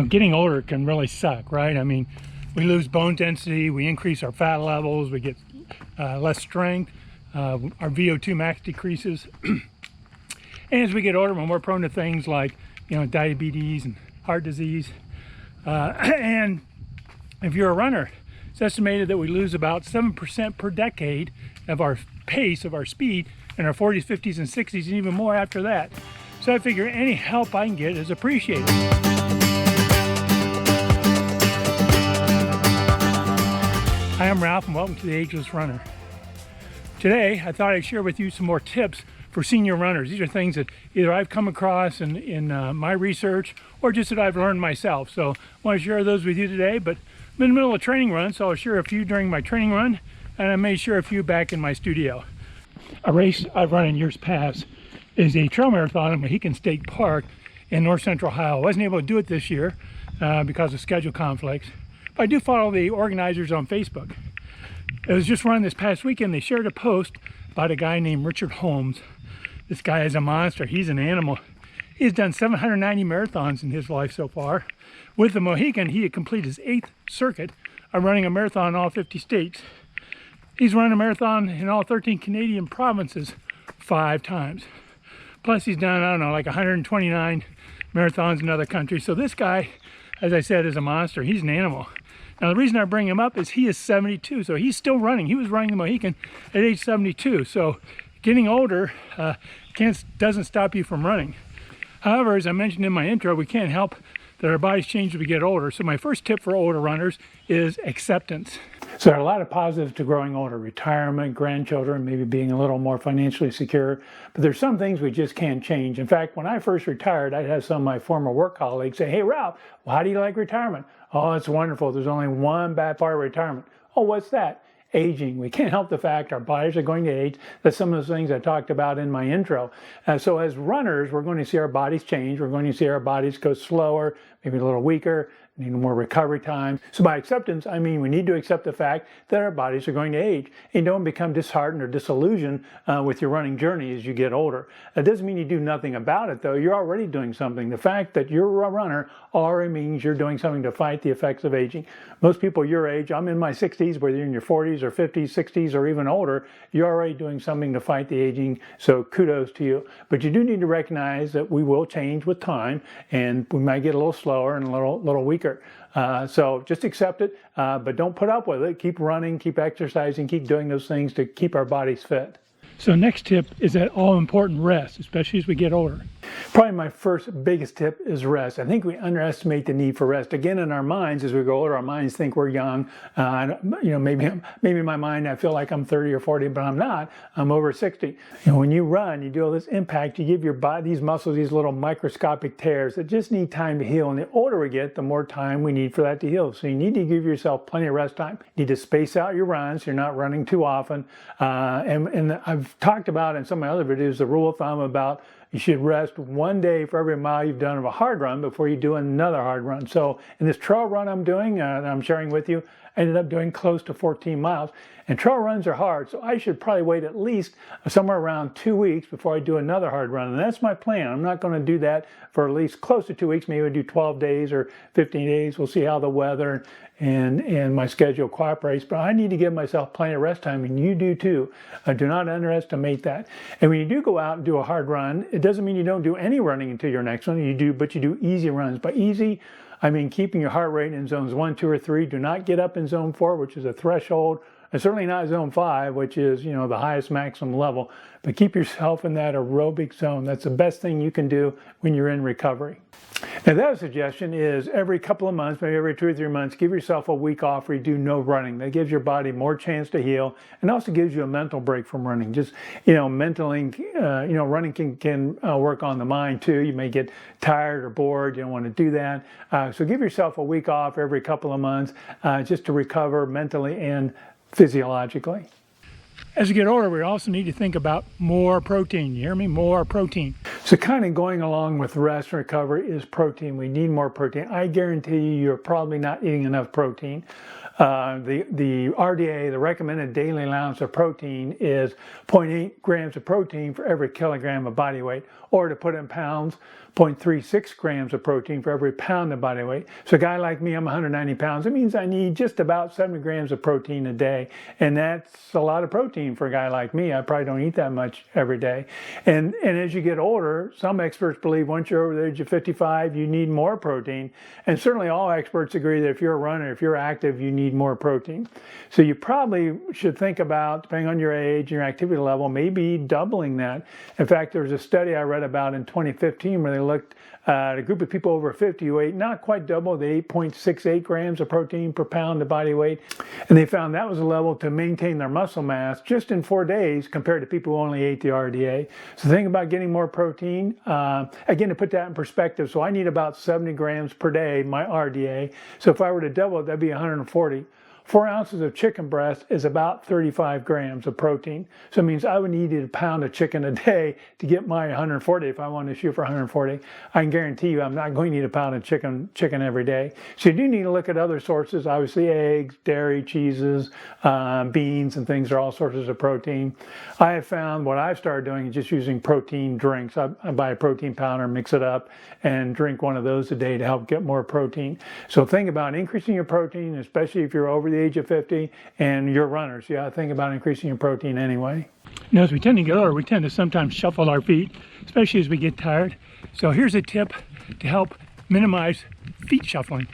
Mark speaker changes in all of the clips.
Speaker 1: getting older can really suck, right? I mean, we lose bone density, we increase our fat levels, we get less strength, our VO2 max decreases. And as we get older, we're more prone to things like, diabetes and heart disease. And if you're a runner, it's estimated that we lose about 7% per decade of our pace, of our speed, in our 40s, 50s, and 60s, and even more after that. So I figure any help I can get is appreciated. Hi, I'm Ralph, and welcome to the Ageless Runner. Today, I thought I'd share with you some more tips for senior runners. These are things that either I've come across in my research or just that I've learned myself. So I want to share those with you today, but I'm in the middle of a training run, so I'll share a few during my training run, and I may share a few back in my studio. A race I've run in years past is a trail marathon in Mohican State Park in north central Ohio. I wasn't able to do it this year because of schedule conflicts, but I do follow the organizers on Facebook. It was just run this past weekend. They shared a post about a guy named Richard Holmes. This guy is a monster. He's an animal. He's done 790 marathons in his life so far. With the Mohican, he had completed his 8th circuit of running a marathon in all 50 states. He's run a marathon in all 13 Canadian provinces 5 times. Plus he's done, I don't know, like 129 marathons in other countries. So this guy, as I said, is a monster. He's an animal. Now the reason I bring him up is he is 72, so he's still running. He was running the Mohican at age 72. So getting older doesn't stop you from running. However, as I mentioned in my intro, we can't help that our bodies change as we get older. So my first tip for older runners is acceptance. So there are a lot of positives to growing older: retirement, grandchildren, maybe being a little more financially secure. But there's some things we just can't change. In fact, when I first retired, I'd have some of my former work colleagues say, "Hey, Ralph, well, how do you like retirement?" "Oh, it's wonderful. There's only one bad part of retirement." "Oh, what's that?" Aging. We can't help the fact our bodies are going to age. That's some of the things I talked about in my intro. So as runners, we're going to see our bodies change. We're going to see our bodies go slower, maybe a little weaker, need more recovery time. So by acceptance, I mean we need to accept the fact that our bodies are going to age. And don't become disheartened or disillusioned with your running journey as you get older. That doesn't mean you do nothing about it, though. You're already doing something. The fact that you're a runner already means you're doing something to fight the effects of aging. Most people your age, I'm in my 60s, whether you're in your 40s or 50s, 60s, or even older, you're already doing something to fight the aging, so kudos to you. But you do need to recognize that we will change with time, and we might get a little slower and a little weaker. So just accept it, but don't put up with it. Keep running, keep exercising, keep doing those things to keep our bodies fit. So next tip is that all-important rest, especially as we get older. Probably my first biggest tip is rest. I think we underestimate the need for rest. Again, in our minds, as we go older, our minds think we're young. Maybe in my mind I feel like I'm 30 or 40, but I'm not. I'm over 60. When you run, you do all this impact. You give your body, these muscles, these little microscopic tears that just need time to heal. And the older we get, the more time we need for that to heal. So you need to give yourself plenty of rest time. You need to space out your runs so you're not running too often. And I've talked about in some of my other videos the rule of thumb about you should rest 1 day for every mile you've done of a hard run before you do another hard run. So in this trail run I'm doing, that I'm sharing with you, I ended up doing close to 14 miles. And trail runs are hard, so I should probably wait at least somewhere around 2 weeks before I do another hard run. And that's my plan. I'm not going to do that for at least close to 2 weeks. Maybe I'll do 12 days or 15 days. We'll see how the weather and my schedule cooperates. But I need to give myself plenty of rest time, and you do too. Do not underestimate that. And when you do go out and do a hard run, it doesn't mean you don't do any running until your next one. You do, but you do easy runs. By easy, I mean keeping your heart rate in zones 1, 2, or 3. Do not get up in zone 4, which is a threshold. And certainly not zone 5, which is, the highest maximum level. But keep yourself in that aerobic zone. That's the best thing you can do when you're in recovery. Now, the other suggestion is every couple of months, maybe every 2 or 3 months, give yourself a week off where you do no running. That gives your body more chance to heal, and also gives you a mental break from running. Just, mentally, running can work on the mind too. You may get tired or bored. You don't want to do that. So give yourself a week off every couple of months just to recover mentally and physiologically. As we get older, we also need to think about more protein. You hear me? More protein. So kind of going along with rest and recovery is protein. We need more protein. I guarantee you, you're probably not eating enough protein. The RDA, the recommended daily allowance of protein, is 0.8 grams of protein for every kilogram of body weight, or to put it in pounds, 0.36 grams of protein for every pound of body weight. So a guy like me, I'm 190 pounds. It means I need just about 70 grams of protein a day. And that's a lot of protein for a guy like me. I probably don't eat that much every day. And as you get older, some experts believe once you're over the age of 55, you need more protein. And certainly all experts agree that if you're a runner, if you're active, you need more protein. So you probably should think about, depending on your age, your activity level, maybe doubling that. In fact, there was a study I read about in 2015 where they looked at a group of people over 50 who ate not quite double, they ate 0.68 grams of protein per pound of body weight. And they found that was a level to maintain their muscle mass just in 4 days compared to people who only ate the RDA. So think about getting more protein. Again, to put that in perspective, so I need about 70 grams per day, my RDA. So if I were to double it, that'd be 140. 4 ounces of chicken breast is about 35 grams of protein. So it means I would need a pound of chicken a day to get my 140 if I wanted to shoot for 140. I can guarantee you I'm not going to need a pound of chicken every day. So you do need to look at other sources. Obviously eggs, dairy, cheeses, beans, and things are all sources of protein. I have found what I've started doing is just using protein drinks. I buy a protein powder, mix it up, and drink one of those a day to help get more protein. So think about increasing your protein, especially if you're over the age of 50 and you're runners. You got to think about increasing your protein anyway. You know, as we tend to get older, we tend to sometimes shuffle our feet, especially as we get tired. So here's a tip to help minimize feet shuffling.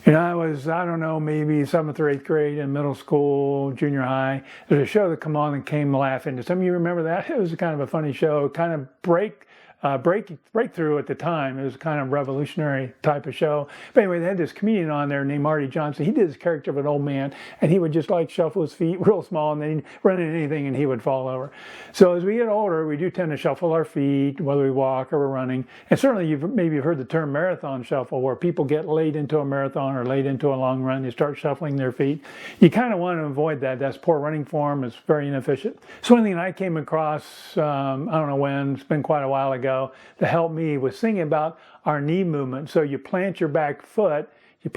Speaker 1: And I was, I don't know, maybe 7th or 8th grade in middle school, junior high. There's a show that come on and came laughing. Do some of you remember that? It was kind of a funny show, kind of breakthrough at the time. It was kind of revolutionary type of show. But anyway, they had this comedian on there named Marty Johnson. He did this character of an old man, and he would just like shuffle his feet real small, and then he'd run into anything and he would fall over. So as we get older, we do tend to shuffle our feet, whether we walk or we're running. And certainly you've maybe heard the term marathon shuffle, where people get late into a marathon or late into a long run, they start shuffling their feet. You kind of want to avoid that. That's poor running form. It's very inefficient. So one thing I came across, I don't know when, it's been quite a while ago, to help me was thinking about our knee movement. So you plant your back foot, and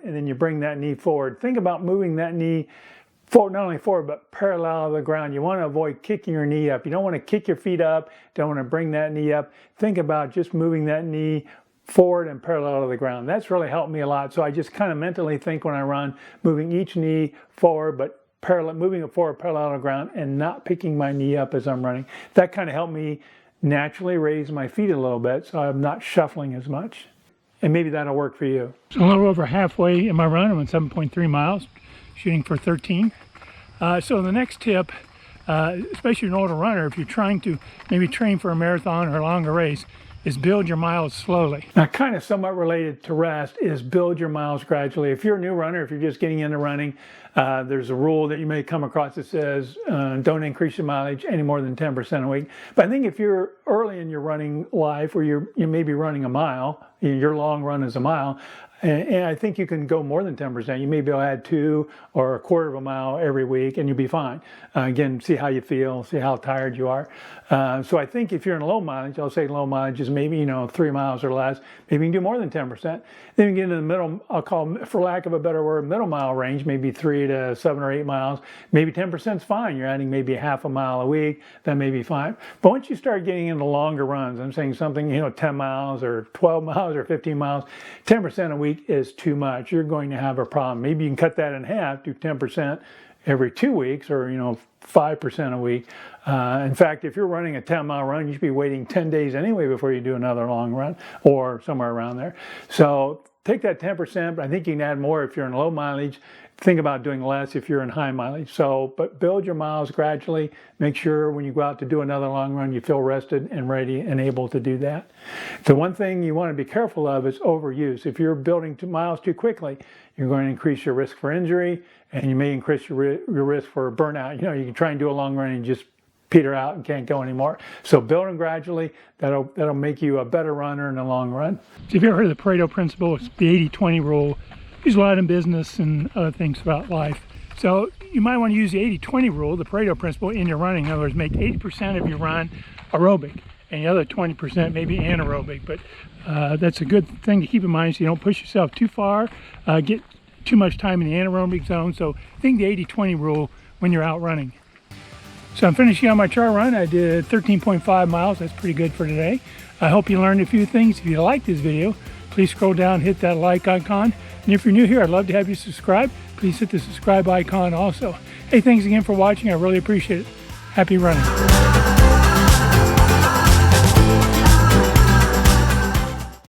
Speaker 1: then you bring that knee forward. Think about moving that knee forward, not only forward, but parallel to the ground. You want to avoid kicking your knee up. You don't want to kick your feet up, don't want to bring that knee up. Think about just moving that knee forward and parallel to the ground. That's really helped me a lot. So I just kind of mentally think when I run, moving each knee forward, but moving it forward parallel to the ground and not picking my knee up as I'm running. That kind of helped me naturally raise my feet a little bit so I'm not shuffling as much. And maybe that'll work for you. So a little over halfway in my run. I'm on 7.3 miles, shooting for 13. So the next tip, especially an older runner, if you're trying to maybe train for a marathon or a longer race, is build your miles slowly. Now, kind of somewhat related to rest is build your miles gradually. If you're a new runner, if you're just getting into running, there's a rule that you may come across that says don't increase your mileage any more than 10% a week. But I think if you're early in your running life, or you may be running a mile, your long run is a mile, and I think you can go more than 10%. You may be able to add 2 or a quarter of a mile every week and you'll be fine. Again, see how you feel, see how tired you are. So I think if you're in low mileage, I'll say low mileage is maybe 3 miles or less. Maybe you can do more than 10%. Then you get into the middle, I'll call, for lack of a better word, middle mile range, maybe 3 to 7 or 8 miles. Maybe 10% is fine. You're adding maybe half a mile a week, that may be fine. But once you start getting into longer runs, I'm saying something, 10 miles or 12 miles or 15 miles, 10% a week is too much. You're going to have a problem. Maybe you can cut that in half, do 10% every 2 weeks, or 5% a week. In fact, if you're running a 10-mile run, you should be waiting 10 days anyway before you do another long run, or somewhere around there. So take that 10%, but I think you can add more if you're in low mileage. Think about doing less if you're in high mileage. So, but build your miles gradually. Make sure when you go out to do another long run, you feel rested and ready and able to do that. The one thing you want to be careful of is overuse. If you're building miles too quickly, you're going to increase your risk for injury, and you may increase your risk for burnout. You can try and do a long run and just peter out and can't go anymore. So build them gradually. That'll make you a better runner in the long run. So have you ever heard of the Pareto principle? It's the 80-20 rule. Used a lot in business and other things throughout life. So you might want to use the 80-20 rule, the Pareto principle, in your running. In other words, make 80% of your run aerobic and the other 20% maybe anaerobic. But that's a good thing to keep in mind so you don't push yourself too far, get too much time in the anaerobic zone. So think the 80-20 rule when you're out running. So I'm finishing on my trail run. I did 13.5 miles. That's pretty good for today. I hope you learned a few things. If you liked this video, please scroll down, hit that like icon. And if you're new here, I'd love to have you subscribe. Please hit the subscribe icon also. Hey, thanks again for watching. I really appreciate it. Happy running.